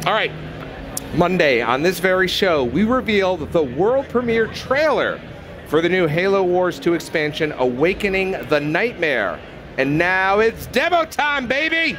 All right, Monday on this very show, we revealed the world premiere trailer for the new Halo Wars 2 expansion, Awakening the Nightmare. And now it's demo time, baby!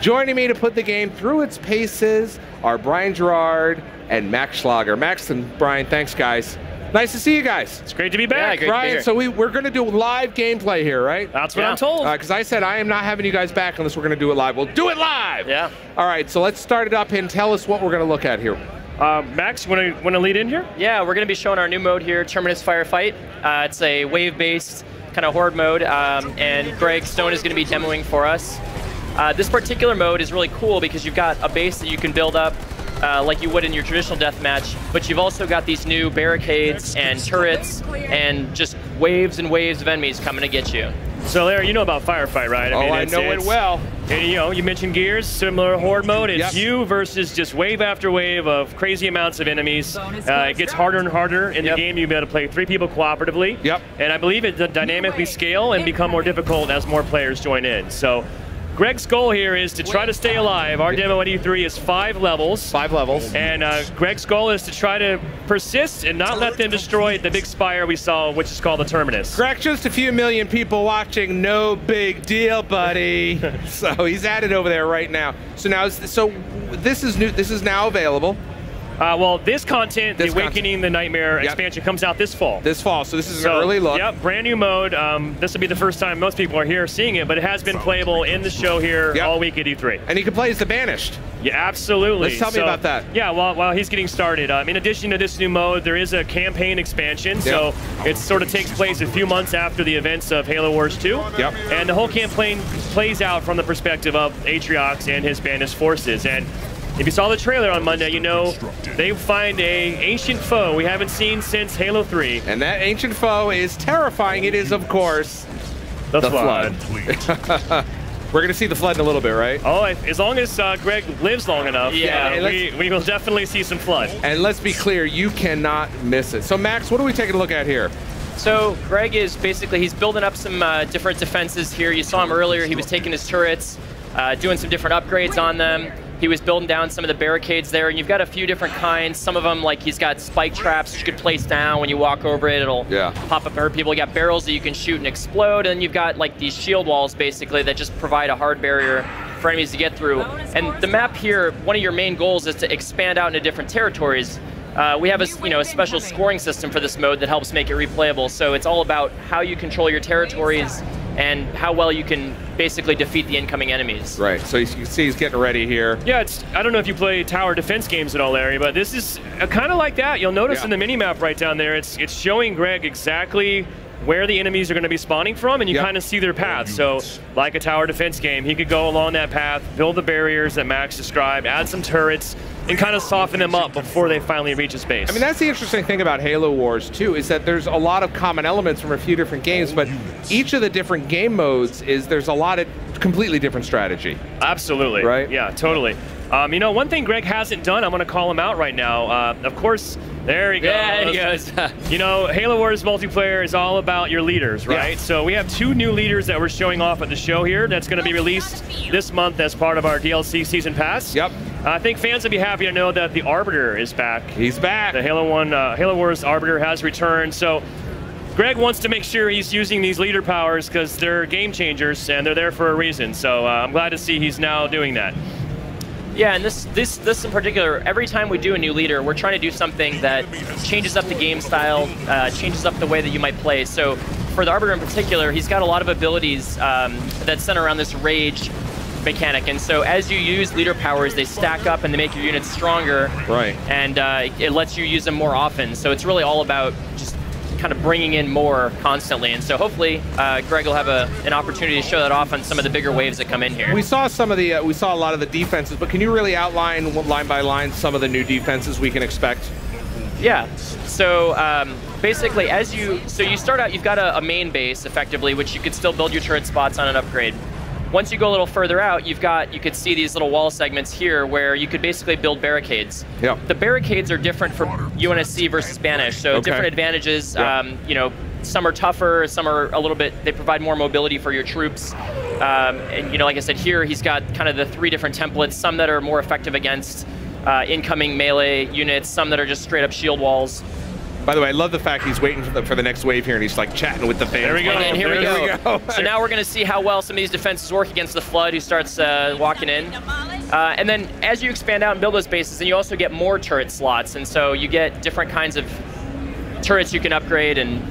Joining me to put the game through its paces are Brian Gerard and Max Schlager. Max and Brian, thanks, guys. Nice to see you guys. It's great to be back. Yeah, Brian, so we're going to do live gameplay here, right? That's what I'm told. Because I said I am not having you guys back unless we're going to do it live. We'll do it live! Yeah. All right, so let's start it up and tell us what we're going to look at here. Max, want to lead in here? Yeah, we're going to be showing our new mode here, Terminus Firefight. It's a wave-based kind of horde mode, and Greg Stone is going to be demoing for us. This particular mode is really cool because you've got a base that you can build up like you would in your traditional deathmatch, but you've also got these new barricades and turrets and just waves and waves of enemies coming to get you. So, Larry, you know about Firefight, right? I know it well. And, you know, you mentioned Gears, similar horde mode. It's you versus just wave after wave of crazy amounts of enemies. It gets harder and harder in the game. You'll be able to play 3 people cooperatively. And I believe it dynamically scale and become more difficult as more players join in. So, Greg's goal here is to try to stay alive. Our demo at E3 is 5 levels. 5 levels. And Greg's goal is to try to persist and not let them destroy the big spire we saw, which is called the Terminus. Greg, just a few million people watching, no big deal, buddy. So he's at it over there right now. So now, this is new. This is now available. Well, this content, the Awakening the Nightmare expansion, comes out this fall. This fall, so this is an early look. Yep, brand new mode. This will be the first time most people are here seeing it, but it has been playable in the show here all week at E3. And you can play as the Banished. Yeah, absolutely. Let's tell me about that. Yeah, while he's getting started, in addition to this new mode, there is a campaign expansion, so it sort of takes place a few months after the events of Halo Wars 2. And the whole campaign plays out from the perspective of Atriox and his Banished forces. And if you saw the trailer on Monday, you know they find an ancient foe we haven't seen since Halo 3. And that ancient foe is terrifying. It is, of course, the Flood. We're going to see the Flood in a little bit, right? Oh, as long as Greg lives long enough, we will definitely see some Flood. And let's be clear, you cannot miss it. So, Max, what are we taking a look at here? So Greg is basically, he's building up some different defenses here. You saw him earlier. He was taking his turrets, doing some different upgrades on them. He was building down some of the barricades there, and you've got a few different kinds. Some of them, like he's got spike traps you could place down. When you walk over it, it'll pop up and hurt people. You got barrels that you can shoot and explode, and you've got like these shield walls basically that just provide a hard barrier for enemies to get through. And the map here, one of your main goals is to expand out into different territories. We have a special scoring system for this mode that helps make it replayable. So it's all about how you control your territories and how well you can basically defeat the incoming enemies. Right, so you can see he's getting ready here. Yeah, I don't know if you play tower defense games at all, Larry, but this is kind of like that. You'll notice in the mini-map right down there, it's showing Greg exactly where the enemies are going to be spawning from, and you kind of see their path. So, like a tower defense game, he could go along that path, build the barriers that Max described, add some turrets, and kind of soften them up before they finally reach his base. I mean, that's the interesting thing about Halo Wars 2, is that there's a lot of common elements from a few different games, but each of the different game modes there's a lot of completely different strategy. Absolutely. Right? Yeah, totally. You know, one thing Greg hasn't done, I'm going to call him out right now. Of course, there he goes. Yeah, he goes. You know, Halo Wars multiplayer is all about your leaders, right? So we have 2 new leaders that we're showing off at the show here that's going to be released this month as part of our DLC Season Pass. I think fans will be happy to know that the Arbiter is back. He's back. The Halo Wars Arbiter has returned. So Greg wants to make sure he's using these leader powers because they're game changers and they're there for a reason. So I'm glad to see he's now doing that. Yeah, and this in particular, every time we do a new leader, we're trying to do something that changes up the game style, changes up the way that you might play. So for the Arbiter in particular, he's got a lot of abilities that center around this rage mechanic. And so as you use leader powers, they stack up and they make your units stronger. Right. And it lets you use them more often. So it's really all about just kind of bringing in more constantly, and so hopefully Greg will have an opportunity to show that off on some of the bigger waves that come in here. We saw some of the we saw a lot of the defenses, but can you really outline line by line some of the new defenses we can expect? Yeah, so basically you start out, you've got a main base effectively, which you could still build your turret spots on an upgrade. Once you go a little further out, you could see these little wall segments here where you could basically build barricades. The barricades are different for UNSC versus Banished, so different advantages. You know, some are tougher, some are a little bit, they provide more mobility for your troops. And you know, like I said, here he's got kind of the 3 different templates, some that are more effective against incoming melee units, some that are just straight up shield walls. By the way, I love the fact he's waiting for the next wave here, and he's like chatting with the fans. There we go. And here we go. So now we're going to see how well some of these defenses work against the Flood, who starts walking in. And then as you expand out and build those bases, then you also get more turret slots, and so you get different kinds of turrets you can upgrade. And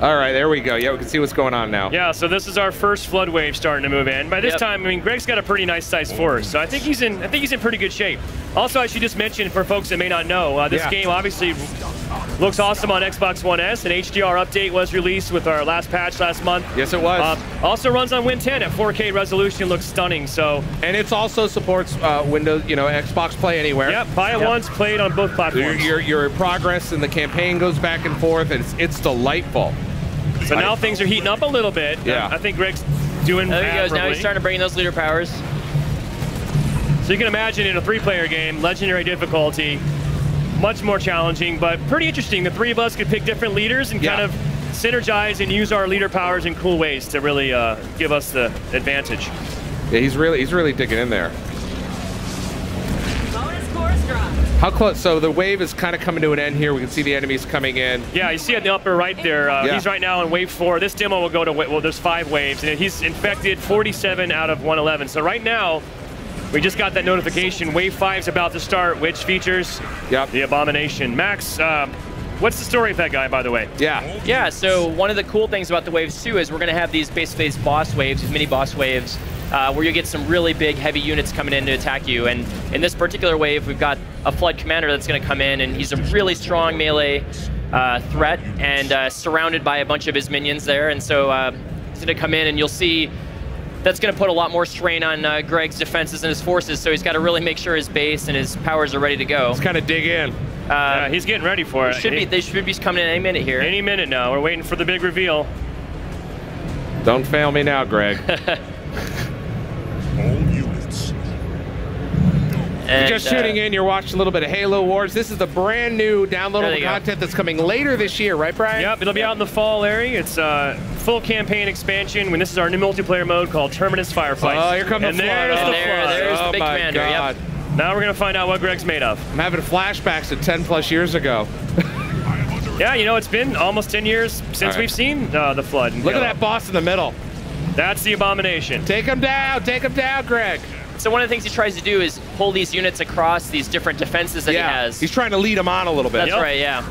all right, there we go. Yeah, we can see what's going on now. Yeah, so this is our first Flood wave starting to move in. By this time, I mean, Greg's got a pretty nice sized force, so I think he's in pretty good shape. Also, I should just mention for folks that may not know, this game obviously looks awesome on Xbox One S. An HDR update was released with our last patch last month. Yes, it was. Also runs on Win 10 at 4K resolution. Looks stunning. So, and it also supports Windows, Xbox Play Anywhere. Yep, buy it once, played on both platforms. Your progress in the campaign goes back and forth, and it's delightful. So now things are heating up a little bit. Yeah. I think Greg's doing there he goes. admirably. Now he's starting to bring in those leader powers. So you can imagine in a 3-player game, legendary difficulty, much more challenging, but pretty interesting. The 3 of us could pick different leaders and kind of synergize and use our leader powers in cool ways to really give us the advantage. Yeah, he's really digging in there. How close? So the wave is kind of coming to an end here. We can see the enemies coming in. Yeah, you see at the upper right there, he's right now in wave 4. This demo will go to, well, there's 5 waves, and he's infected 47 out of 111. So right now, we just got that notification. Wave 5 is about to start, which features the Abomination. Max, what's the story of that guy, by the way? Yeah, so one of the cool things about the waves, too, is we're going to have these basically boss waves, these mini boss waves, where you get some really big, heavy units coming in to attack you. And in this particular wave, we've got a Flood Commander that's going to come in, and he's a really strong melee threat and surrounded by a bunch of his minions there. And so he's going to come in, and you'll see that's going to put a lot more strain on Greg's defenses and his forces, so he's got to really make sure his base and his powers are ready to go. Let's kind of dig in. Yeah, he's getting ready for it. They should be coming in any minute here. Any minute now. We're waiting for the big reveal. Don't fail me now, Greg. And, just tuning in, you're watching a little bit of Halo Wars. This is the brand new downloadable content that's coming later this year, right, Brian? Yep, it'll be out in the fall, Larry. It's a full campaign expansion. This is our new multiplayer mode called Terminus Firefight. Oh, here comes the Flood. There's the big commander. God. Yep. Now we're going to find out what Greg's made of. I'm having flashbacks to 10+ years ago. Yeah, it's been almost 10 years since we've seen the Flood. Look at that boss in the middle. That's the Abomination. Take him down, Greg. So one of the things he tries to do is pull these units across these different defenses that he has. He's trying to lead them on a little bit. That's right, yeah.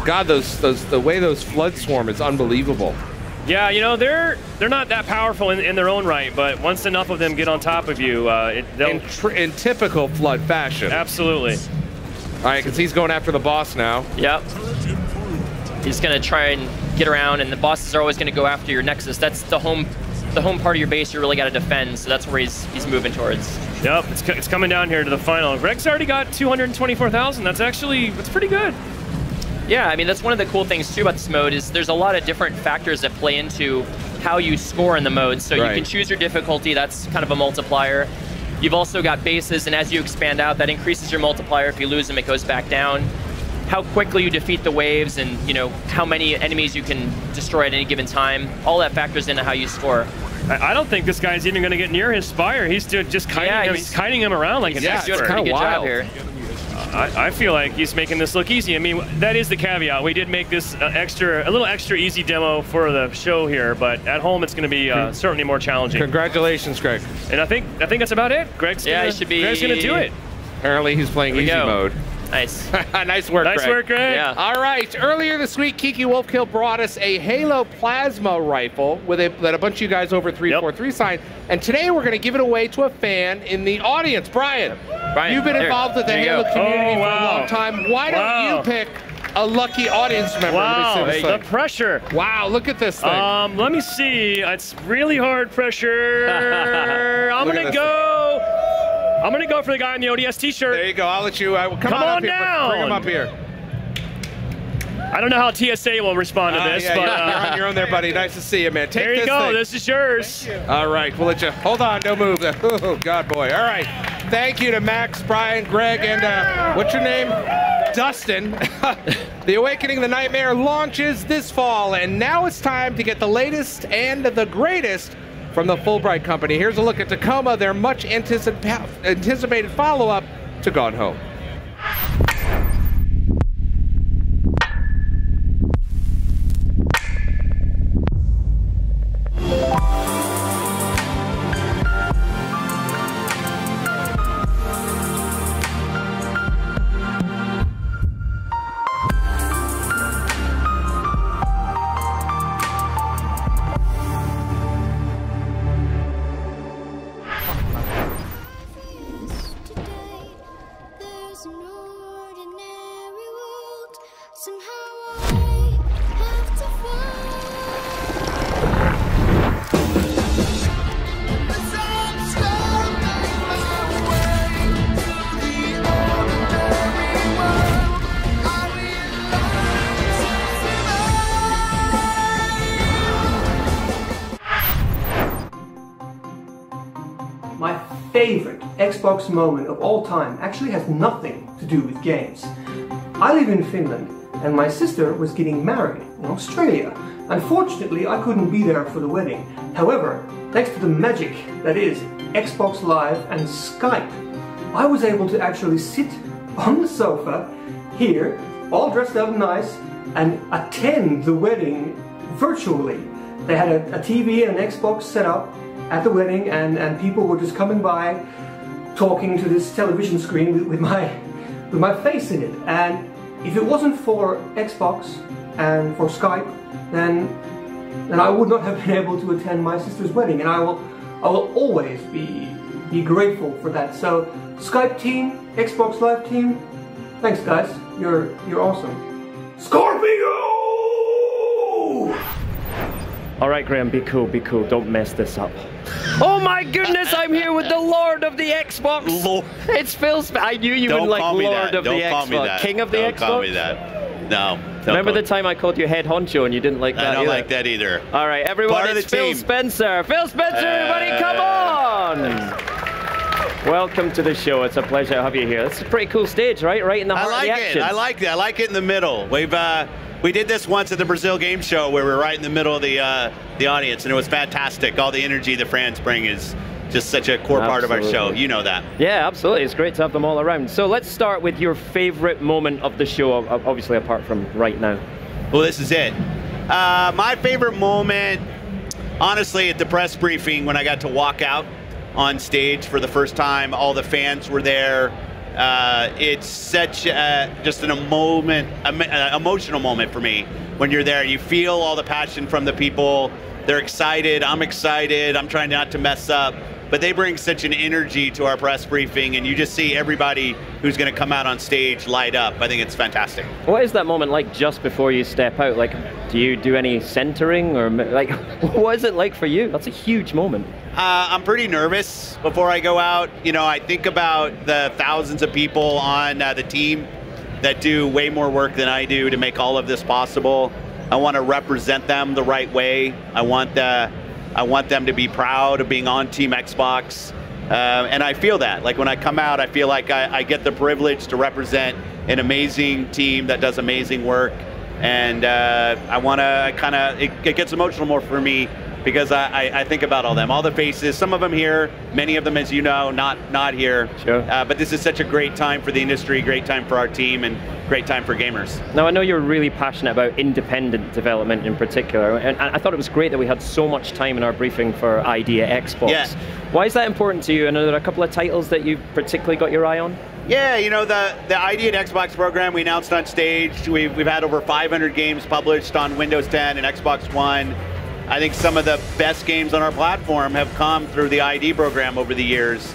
God, the way those Flood swarm is unbelievable. Yeah, they're not that powerful in their own right, but once enough of them get on top of you, in typical Flood fashion. Absolutely. All right, because he's going after the boss now. Yep. He's going to try and get around, and the bosses are always going to go after your Nexus. That's the home part of your base you really got to defend, so that's where he's moving towards. Yep, it's coming down here to the final. Greg's already got 224,000. That's pretty good. Yeah, I mean, that's one of the cool things, too, about this mode is there's a lot of different factors that play into how you score in the mode. So you can choose your difficulty. That's kind of a multiplier. You've also got bases, and as you expand out, that increases your multiplier. If you lose them, it goes back down. How quickly you defeat the waves and, how many enemies you can destroy at any given time. All that factors into how you score. I don't think this guy's even going to get near his spire. He's just kiting him. He's kiting him around like an expert. He's doing a pretty good job here. I feel like he's making this look easy. I mean, that is the caveat. We did make this a little extra easy demo for the show here, but at home it's going to be certainly more challenging. Congratulations, Greg. And I think that's about it. Greg's going to do it. Apparently he's playing easy mode. Nice. Nice work, Greg. Nice work, Greg. Yeah. All right. Earlier this week, Kiki Wolfkill brought us a Halo plasma rifle that a bunch of you guys over 343 signed. And today we're going to give it away to a fan in the audience. Brian, you've been involved with the Halo community for a long time. Why don't you pick a lucky audience member? Wow, the pressure. Wow, look at this thing. Let me see. It's really hard pressure. I'm going to go for the guy in the ODS t-shirt. There you go. I'll let you. Come on down. Bring him up here. I don't know how TSA will respond to this, but you're on your own there, buddy. Nice to see you, man. Take there you this go. thing. This is yours. All right, we'll let you. Hold on, don't move. Oh God, boy. All right. Thank you to Max, Brian, Greg, and what's your name? Dustin. The Awakening the Nightmare launches this fall, and now it's time to get the latest and the greatest from the Fulbright Company. Here's a look at Tacoma, their much anticipated follow-up to Gone Home. My favorite Xbox moment of all time actually has nothing to do with games. I live in Finland and my sister was getting married in Australia. Unfortunately, I couldn't be there for the wedding. However, thanks to the magic that is Xbox Live and Skype, I was able to actually sit on the sofa here, all dressed up nice, and attend the wedding virtually. They had a TV and an Xbox set up at the wedding, and people were just coming by, talking to this television screen with my face in it. And if it wasn't for Xbox and for Skype, then I would not have been able to attend my sister's wedding. And I will always be grateful for that. So Skype team, Xbox Live team, thanks guys. You're awesome. Scorpio! All right, Graham, be cool, be cool. Don't mess this up. Oh my goodness, I'm here with the Lord of the Xbox. Lord. It's Phil I knew you would like Lord of the Xbox. King of the Xbox? Don't call me that. No. Remember the time I called you head honcho and you didn't like that I don't either? like that either. All right, everyone, Part of it's the Phil team. Spencer. Phil Spencer, everybody, come on! Welcome to the show. It's a pleasure to have you here. It's a pretty cool stage, right? Right in the heart of the action. I like it. I like it in the middle. We did this once at the Brazil Game Show where we were right in the middle of the audience, and it was fantastic. All the energy the fans bring is just such a core part of our show. You know that. Yeah, absolutely. It's great to have them all around. So let's start with your favorite moment of the show, obviously apart from right now. Well, this is it. My favorite moment, honestly, at the press briefing when I got to walk out on stage for the first time. All the fans were there. It's such just an emotional moment for me when you're there. You feel all the passion from the people. They're excited. I'm excited. I'm trying not to mess up. But they bring such an energy to our press briefing, and you just see everybody who's going to come out on stage light up. I think it's fantastic. What is that moment like just before you step out? Like, do you do any centering, or like, what is it like for you? That's a huge moment. I'm pretty nervous before I go out. You know, I think about the thousands of people on the team that do way more work than I do to make all of this possible. I want to represent them the right way. I want them to be proud of being on Team Xbox. And I feel that. Like when I come out, I feel like I get the privilege to represent an amazing team that does amazing work. And I want to kind of, it gets emotional more for me because I think about all them, all the faces, some of them here, many of them, as you know, not here. Sure. But this is such a great time for the industry, great time for our team, and great time for gamers. Now, I know you're really passionate about independent development in particular, and I thought it was great that we had so much time in our briefing for ID at Xbox. Yeah. Why is that important to you? And are there a couple of titles that you've particularly got your eye on? Yeah, you know, the ID at Xbox program we announced on stage, we've had over 500 games published on Windows 10 and Xbox One. I think some of the best games on our platform have come through the ID program over the years.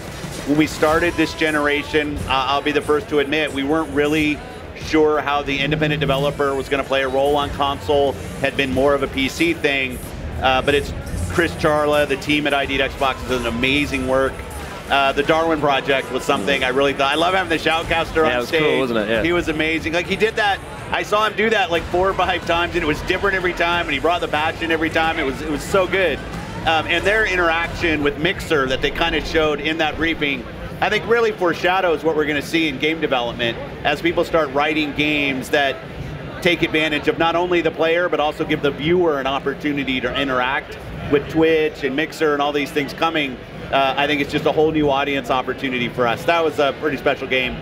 When we started this generation, I'll be the first to admit, we weren't really sure how the independent developer was going to play a role on console, had been more of a PC thing, but it's Chris Charla, the team at ID at Xbox has done amazing work. The Darwin project was something I really thought. I love having the shoutcaster on stage. Cool, wasn't it? Yeah. He was amazing. Like he did that. I saw him do that like 4 or 5 times, and it was different every time. And he brought the passion every time. It was so good. And their interaction with Mixer that they kind of showed in that briefing, I think really foreshadows what we're going to see in game development as people start writing games that take advantage of not only the player but also give the viewer an opportunity to interact. with Twitch and Mixer and all these things coming, I think it's just a whole new audience opportunity for us. That was a pretty special game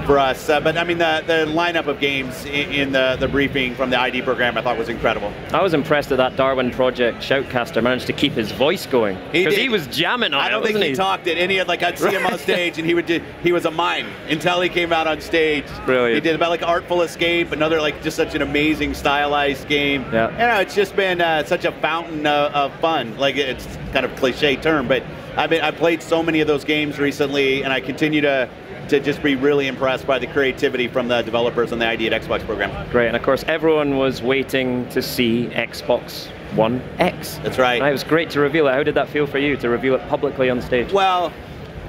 for us. But I mean, the lineup of games in the briefing from the ID program I thought was incredible. I was impressed that Darwin Project shoutcaster managed to keep his voice going. Because he was jamming on it, I don't think he talked it. And he had, like, I'd see him on stage and he was a mime until he came out on stage. Brilliant. He did about like Artful Escape, another like just such an amazing stylized game. Yeah. You know, it's just been such a fountain of fun. Like, it's kind of cliche term, but I played so many of those games recently, and I continue to just be really impressed by the creativity from the developers on the ID at Xbox program. Great, and of course everyone was waiting to see Xbox One X. That's right. And it was great to reveal it. How did that feel for you, to reveal it publicly on stage? Well,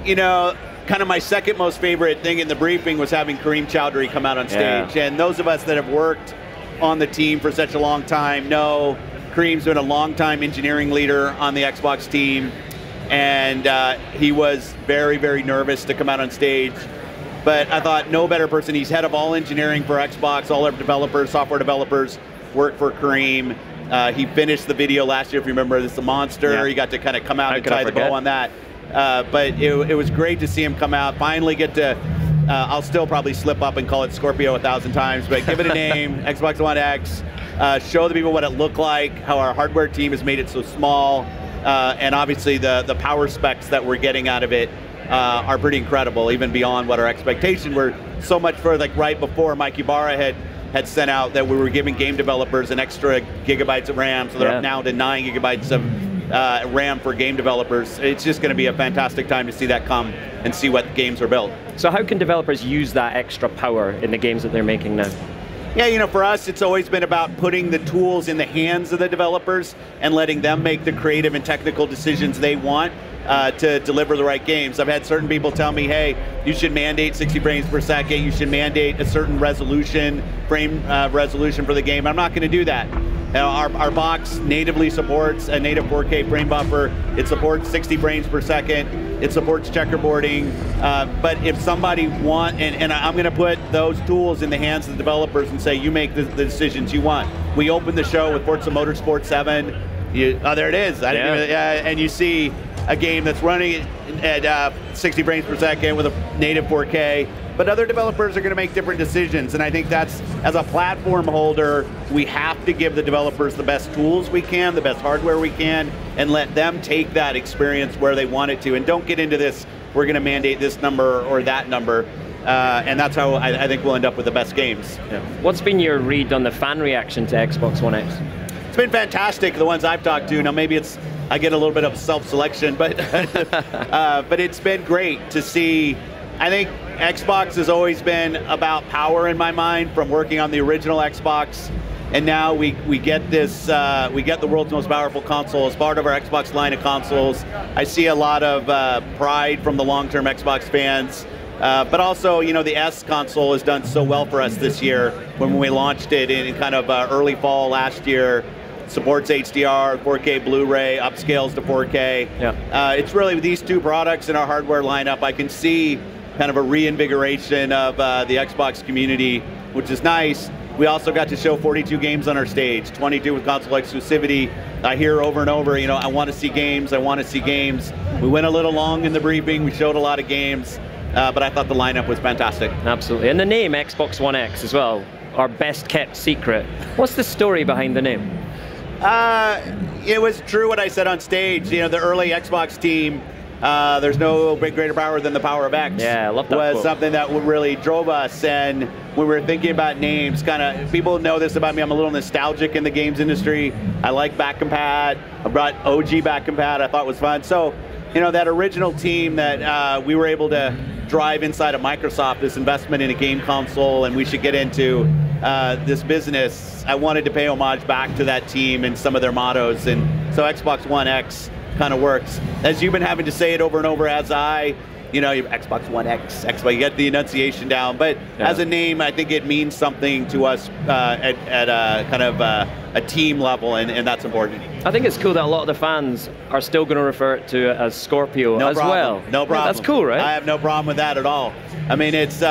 you know, kind of my second most favorite thing in the briefing was having Kareem Chowdhury come out on stage. Yeah. And those of us that have worked on the team for such a long time know Kareem's been a long-time engineering leader on the Xbox team. And he was very, very nervous to come out on stage. But I thought no better person. He's head of all engineering for Xbox, all our developers, software developers work for Kareem. He finished the video last year, if you remember, this is a monster. Yeah. He got to kind of come out and tie the bow on that. But it was great to see him come out, finally get to, I'll still probably slip up and call it Scorpio 1,000 times, but give it a name, Xbox One X, show the people what it looked like, how our hardware team has made it so small. And obviously the power specs that we're getting out of it are pretty incredible, even beyond what our expectations were. So much further, like right before Mike Ibarra had sent out that we were giving game developers an extra gigabytes of RAM, so they're up now to 9 gigabytes of RAM for game developers. It's just going to be a fantastic time to see that come and see what games are built. So how can developers use that extra power in the games that they're making now? Yeah, you know, for us, it's always been about putting the tools in the hands of the developers and letting them make the creative and technical decisions they want to deliver the right games. I've had certain people tell me, hey, you should mandate 60 frames per second, you should mandate a certain resolution, frame resolution for the game. I'm not going to do that. Our box natively supports a native 4K frame buffer. It supports 60 frames per second. It supports checkerboarding. But if somebody and I'm going to put those tools in the hands of the developers and say, you make the decisions you want. We opened the show with Forza Motorsport 7. There it is. And you see a game that's running at 60 frames per second with a native 4K. But other developers are going to make different decisions, and I think that's, as a platform holder, we have to give the developers the best tools we can, the best hardware we can, and let them take that experience where they want it to. And don't get into this, we're going to mandate this number or that number, and that's how I think we'll end up with the best games. Yeah. What's been your read on the fan reaction to Xbox One X? It's been fantastic, the ones I've talked to. Now maybe I get a little bit of self-selection, but but it's been great to see. I think Xbox has always been about power in my mind, from working on the original Xbox, and now we get this, we get the world's most powerful console as part of our Xbox line of consoles. I see a lot of pride from the long-term Xbox fans, but also, you know, the S console has done so well for us this year. When we launched it in kind of early fall last year, supports HDR, 4K Blu-ray, upscales to 4K. Yeah. It's really these two products in our hardware lineup. I can see kind of a reinvigoration of the Xbox community, which is nice. We also got to show 42 games on our stage, 22 with console exclusivity. I hear over and over, you know, I want to see games, I want to see games. We went a little long in the briefing, we showed a lot of games, but I thought the lineup was fantastic. Absolutely, and the name Xbox One X as well, our best kept secret. What's the story behind the name? It was true what I said on stage. You know, the early Xbox team, there's no greater power than the power of X. Yeah, I love that was quote. Something that really drove us. And when we were thinking about names, kind of, people know this about me, I'm a little nostalgic in the games industry. I like back compat. I brought OG back compat, I thought was fun. So, you know, that original team that we were able to drive inside of Microsoft, this investment in a game console, and we should get into this business, I wanted to pay homage back to that team and some of their mottos. And so Xbox One X kind of works. As you've been having to say it over and over, as you know, Xbox One X, Xbox, you get the enunciation down, but as a name, I think it means something to us at a kind of a team level, and that's important. I think it's cool that a lot of the fans are still going to refer it to as Scorpio well. No problem. Yeah, that's cool, right? I have no problem with that at all. I mean, it's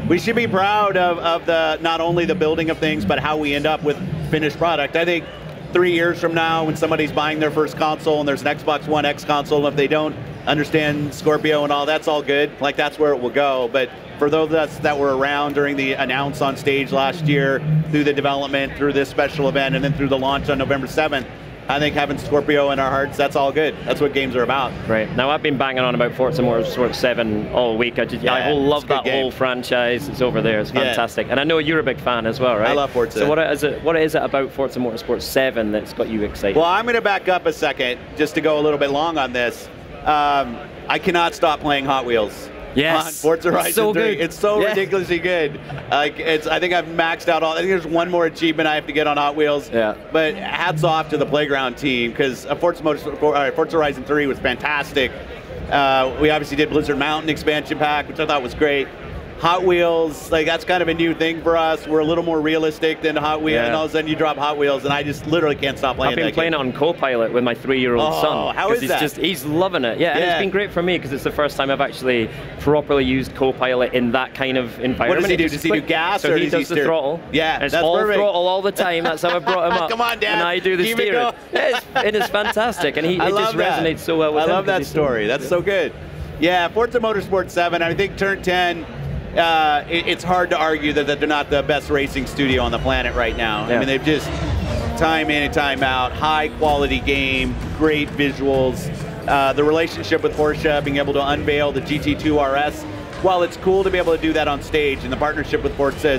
we should be proud of the not only the building of things, but how we end up with finished product. I think 3 years from now, when somebody's buying their first console and there's an Xbox One X console, and if they don't understand Scorpio and all, that's all good. Like, that's where it will go. But for those of us that were around during the announce on stage last year, through the development, through this special event, and then through the launch on November 7th, I think having Scorpio in our hearts, that's all good. That's what games are about. Right. Now, I've been banging on about Forza Motorsport 7 all week. I love that whole franchise. It's over there. It's fantastic. And I know you're a big fan as well, right? I love Forza. So what is it about Forza Motorsport 7 that's got you excited? Well, I'm going to back up a second just to go a little bit long on this. I cannot stop playing Hot Wheels. Yes. On Forza Horizon 3. Good. It's so ridiculously good. I think I've maxed out all. I think there's one more achievement I have to get on Hot Wheels. Yeah. But hats off to the Playground team, because Forza Horizon 3 was fantastic. We obviously did Blizzard Mountain expansion pack, which I thought was great. Hot Wheels, like, that's kind of a new thing for us. We're a little more realistic than Hot Wheels, and all of a sudden you drop Hot Wheels, and I just literally can't stop playing. I've been playing it on co-pilot with my 3-year-old son. How is that? He's loving it. Yeah, and it's been great for me because it's the first time I've actually properly used co-pilot in that kind of environment. What does he do? Does he do gas, so or he does the throttle? Yeah, and it's that's all perfect. Throttle all the time. That's how I brought him up. Come on, Dad. And I do the Keep it steering. going. It is fantastic, and it just resonates so well with him. I love that story. That's so good. Yeah, Forza Motorsport 7. I think Turn 10. It's hard to argue that they're not the best racing studio on the planet right now. I mean, they've just time in and time out, high quality game, great visuals. The relationship with Porsche, being able to unveil the GT2 RS, while it's cool to be able to do that on stage, and the partnership with Porsche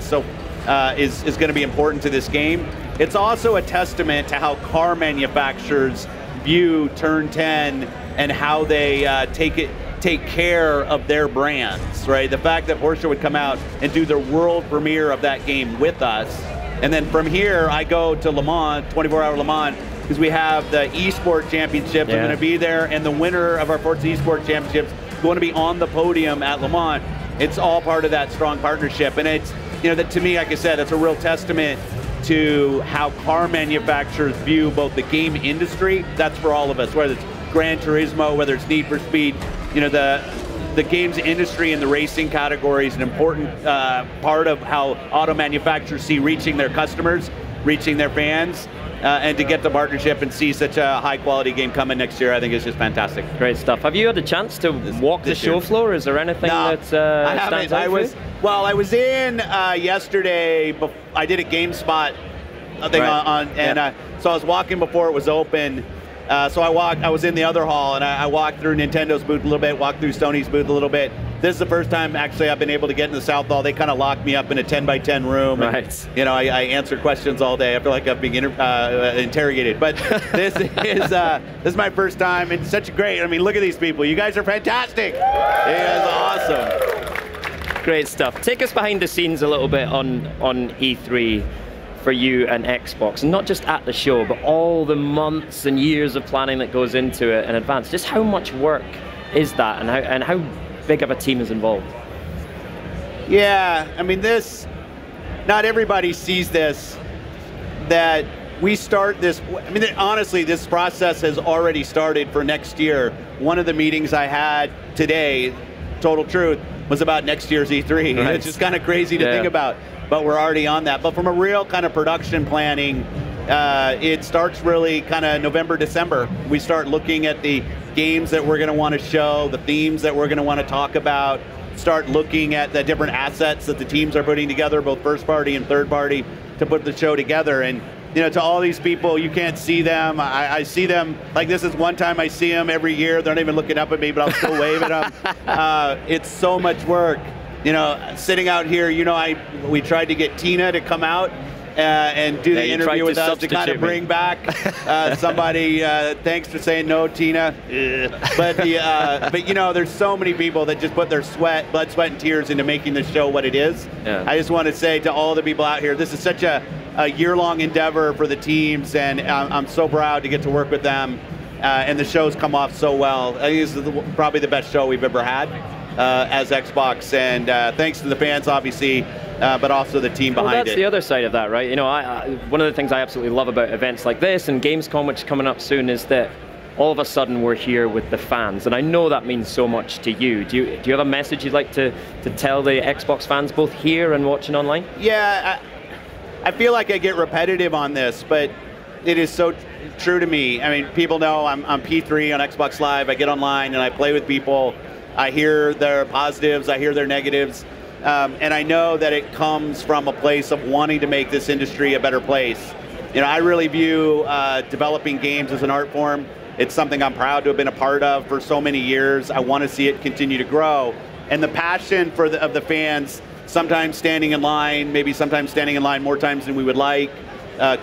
is going to be important to this game. It's also a testament to how car manufacturers view Turn 10 and how they take care of their brands, right? The fact that Porsche would come out and do their world premiere of that game with us, and then from here I go to Le Mans, 24-hour Le Mans, because we have the eSport Championships. I'm going to be there, and the winner of our Forza eSport Championships is going to be on the podium at Le Mans. It's all part of that strong partnership, and it's, that to me, like I said, it's a real testament to how car manufacturers view both the game industry. That's for all of us, whether it's Gran Turismo, whether it's Need for Speed. The games industry and the racing category is an important part of how auto manufacturers see reaching their customers, reaching their fans, and to get the partnership and see such a high quality game coming next year, I think is just fantastic. Great stuff. Have you had a chance to walk the show floor? Is there anything that stands out for you? Well, I was in yesterday. I did a GameSpot thing so I was walking before it was open. So I was in the other hall, and I walked through Nintendo's booth a little bit, walked through Sony's booth a little bit. This is the first time, actually, I've been able to get in the South Hall. They kind of locked me up in a 10-by-10 room. Right. And, I answer questions all day. I feel like I'm being interrogated. But this is my first time, and such a great, look at these people. You guys are fantastic. You guys are awesome. Great stuff. Take us behind the scenes a little bit on E3. For you and Xbox, and not just at the show, but all the months and years of planning that goes into it in advance. Just how much work is that, and how big of a team is involved? Yeah, not everybody sees this, that we start this, honestly, this process has already started for next year. One of the meetings I had today, total truth, was about next year's E3. Right. It's just kind of crazy to think about. But we're already on that. But from a real kind of production planning, it starts really kind of November, December. We start looking at the games that we're going to want to show, the themes that we're going to want to talk about, start looking at the different assets that the teams are putting together, both first party and third party, to put the show together. And to all these people, you can't see them. I see them, like this is one time I see them every year. They're not even looking up at me, but I'll still wave at them. It's so much work. Sitting out here, we tried to get Tina to come out and do the interview with us to kind of bring back somebody. Thanks for saying no, Tina. But there's so many people that just put their blood, sweat, and tears into making the show what it is. Yeah. I just want to say to all the people out here, this is such a year-long endeavor for the teams, and I'm so proud to get to work with them. And the show's come off so well. I think this is probably the best show we've ever had. As Xbox, and thanks to the fans, obviously, but also the team behind it. That's the other side of that, right? One of the things I absolutely love about events like this and Gamescom, which is coming up soon, is that all of a sudden we're here with the fans, and I know that means so much to you. Do you have a message you'd like to tell the Xbox fans, both here and watching online? Yeah, I feel like I get repetitive on this, but it is so true to me. I mean, people know I'm P3 on Xbox Live. I get online and I play with people. I hear their positives, I hear their negatives, and I know that it comes from a place of wanting to make this industry a better place. You know, I really view developing games as an art form. It's something I'm proud to have been a part of for so many years. I want to see it continue to grow. And the passion of the fans, sometimes standing in line, maybe sometimes standing in line more times than we would like,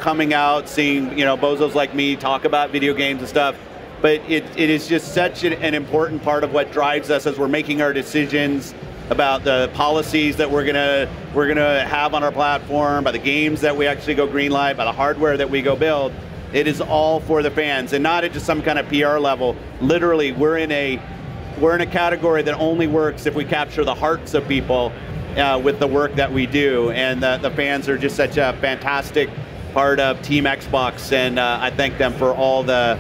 coming out, seeing, you know, bozos like me talk about video games and stuff. But it is just such an important part of what drives us as we're making our decisions about the policies that we're gonna have on our platform, by the games that we actually go greenlight, by the hardware that we go build. It is all for the fans, and not at just some kind of PR level. Literally, we're in a category that only works if we capture the hearts of people with the work that we do, and the fans are just such a fantastic part of Team Xbox, and I thank them for all the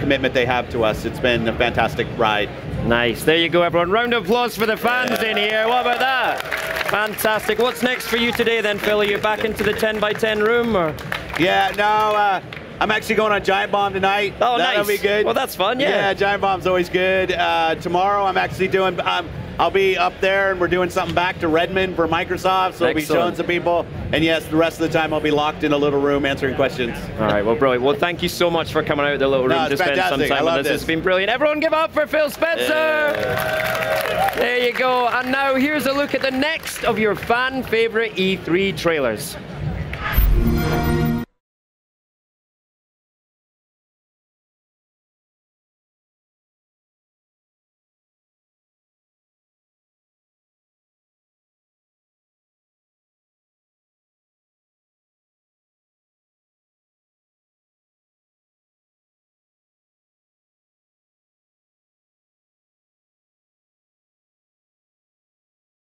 commitment they have to us. It's been a fantastic ride. Nice. There you go, everyone. Round of applause for the fans in here. What about that? Fantastic. What's next for you today then, Phil? Are you back into the 10x10 room? Or? Yeah, no, I'm actually going on Giant Bomb tonight. Oh, That'll nice. be good. Well, that's fun, yeah. Yeah, Giant Bomb's always good. Tomorrow I'm actually doing, I'll be up there and we're doing something back to Redmond for Microsoft, so I'll be showing some people. And yes, the rest of the time I'll be locked in a little room answering questions. All right, well, brilliant. Well, thank you so much for coming out of the little room to spend some time with us. It's been brilliant. Everyone give up for Phil Spencer! Yeah. There you go. And now here's a look at the next of your fan favorite E3 trailers.